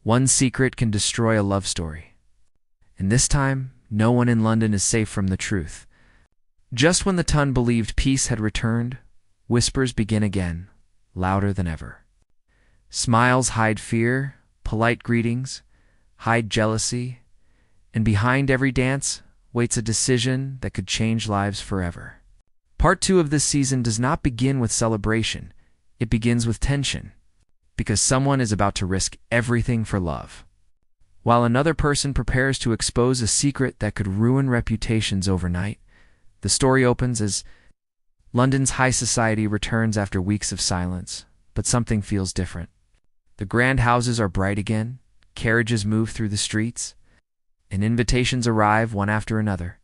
One secret can destroy a love story. And this time, no one in London is safe from the truth. Just when the Ton believed peace had returned, whispers begin again, louder than ever. Smiles hide fear, polite greetings hide jealousy, and behind every dance waits a decision that could change lives forever. Part 2 of this season does not begin with celebration. It begins with tension, because someone is about to risk everything for love, while another person prepares to expose a secret that could ruin reputations overnight. The story opens as London's high society returns after weeks of silence, but something feels different. The grand houses are bright again, carriages move through the streets, and invitations arrive one after another.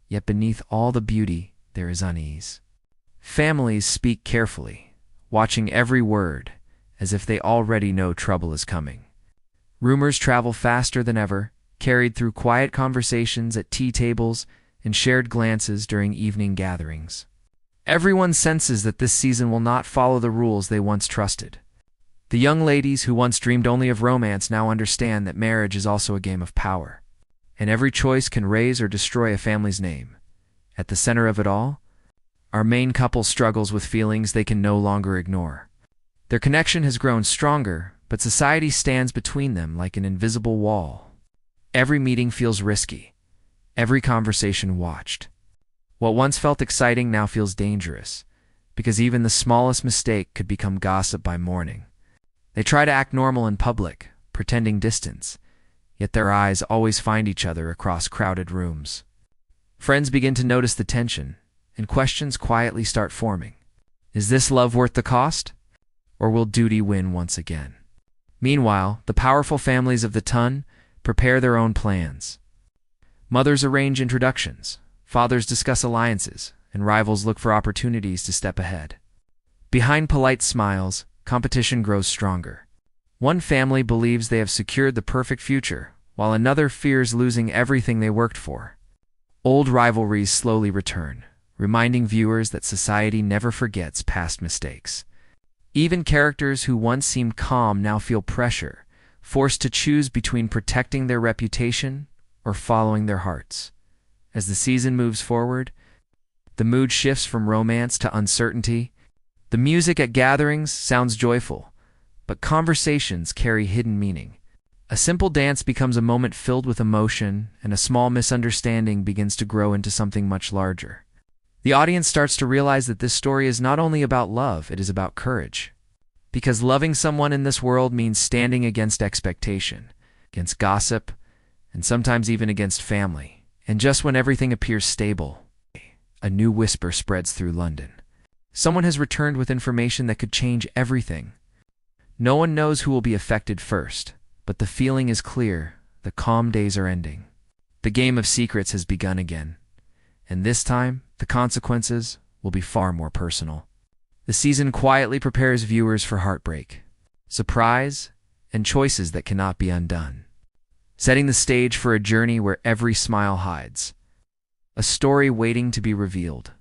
Yet beneath all the beauty, there is unease. Families speak carefully, watching every word, as if they already know trouble is coming. Rumors travel faster than ever, carried through quiet conversations at tea tables and shared glances during evening gatherings. Everyone senses that this season will not follow the rules they once trusted. The young ladies who once dreamed only of romance now understand that marriage is also a game of power, and every choice can raise or destroy a family's name. At the center of it all, our main couple struggles with feelings they can no longer ignore. Their connection has grown stronger, but society stands between them like an invisible wall. Every meeting feels risky, every conversation watched. What once felt exciting now feels dangerous, because even the smallest mistake could become gossip by morning. They try to act normal in public, pretending distance, yet their eyes always find each other across crowded rooms. Friends begin to notice the tension, and questions quietly start forming. Is this love worth the cost? Or will duty win once again? Meanwhile, the powerful families of the Ton prepare their own plans. Mothers arrange introductions, fathers discuss alliances, and rivals look for opportunities to step ahead. Behind polite smiles, competition grows stronger. One family believes they have secured the perfect future, while another fears losing everything they worked for. Old rivalries slowly return, reminding viewers that society never forgets past mistakes. Even characters who once seemed calm now feel pressure, forced to choose between protecting their reputation or following their hearts. As the season moves forward, the mood shifts from romance to uncertainty. The music at gatherings sounds joyful, but conversations carry hidden meaning. A simple dance becomes a moment filled with emotion, and a small misunderstanding begins to grow into something much larger. The audience starts to realize that this story is not only about love, it is about courage. Because loving someone in this world means standing against expectation, against gossip, and sometimes even against family. And just when everything appears stable, a new whisper spreads through London. Someone has returned with information that could change everything. No one knows who will be affected first, but the feeling is clear: the calm days are ending. The game of secrets has begun again, and this time, the consequences will be far more personal. The season quietly prepares viewers for heartbreak, surprise, and choices that cannot be undone, setting the stage for a journey where every smile hides. A story waiting to be revealed.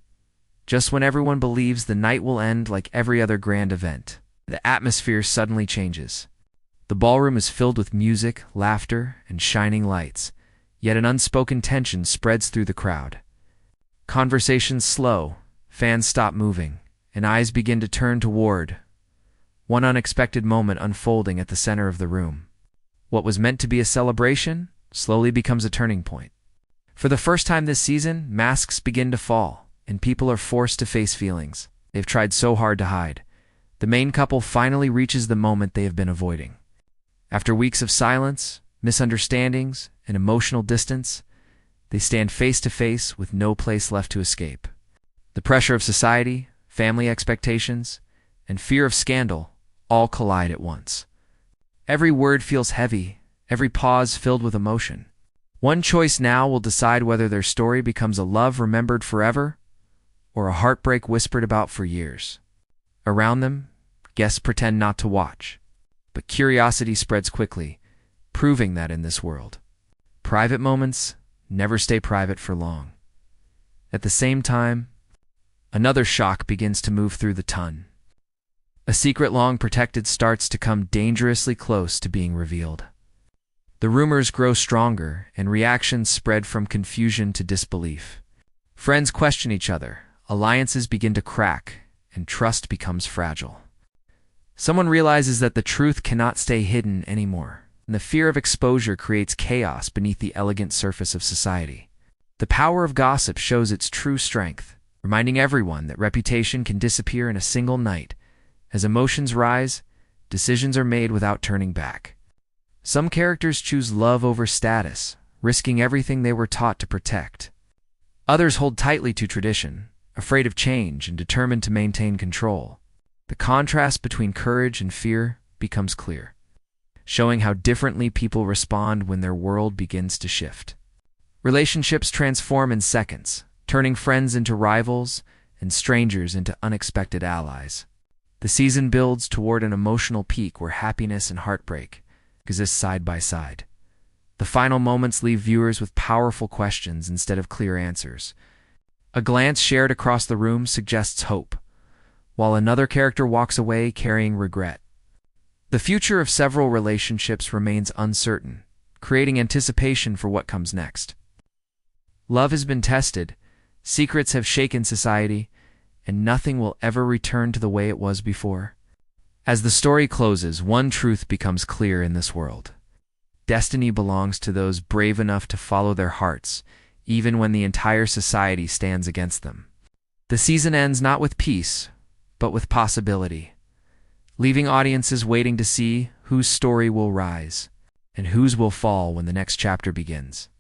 Just when everyone believes the night will end like every other grand event, the atmosphere suddenly changes. The ballroom is filled with music, laughter, and shining lights, yet an unspoken tension spreads through the crowd. Conversations slow, fans stop moving, and eyes begin to turn toward one unexpected moment unfolding at the center of the room. What was meant to be a celebration slowly becomes a turning point. For the first time this season, masks begin to fall, and people are forced to face feelings they've tried so hard to hide. The main couple finally reaches the moment they have been avoiding. After weeks of silence, misunderstandings, and emotional distance, they stand face to face with no place left to escape. The pressure of society, family expectations, and fear of scandal all collide at once. Every word feels heavy, every pause filled with emotion. One choice now will decide whether their story becomes a love remembered forever or a heartbreak whispered about for years. Around them, guests pretend not to watch, but curiosity spreads quickly, proving that in this world, private moments never stay private for long. At the same time, another shock begins to move through the Ton. A secret long protected starts to come dangerously close to being revealed. The rumors grow stronger, and reactions spread from confusion to disbelief. Friends question each other, alliances begin to crack, and trust becomes fragile. Someone realizes that the truth cannot stay hidden anymore, and the fear of exposure creates chaos beneath the elegant surface of society. The power of gossip shows its true strength, reminding everyone that reputation can disappear in a single night. As emotions rise, decisions are made without turning back. Some characters choose love over status, risking everything they were taught to protect. Others hold tightly to tradition, afraid of change and determined to maintain control. The contrast between courage and fear becomes clear, showing how differently people respond when their world begins to shift. Relationships transform in seconds, turning friends into rivals and strangers into unexpected allies. The season builds toward an emotional peak where happiness and heartbreak exist side by side. The final moments leave viewers with powerful questions instead of clear answers. A glance shared across the room suggests hope, while another character walks away carrying regret. The future of several relationships remains uncertain, creating anticipation for what comes next. Love has been tested, secrets have shaken society, and nothing will ever return to the way it was before. As the story closes, one truth becomes clear in this world. Destiny belongs to those brave enough to follow their hearts, even when the entire society stands against them. The season ends not with peace, but with possibility, leaving audiences waiting to see whose story will rise and whose will fall when the next chapter begins.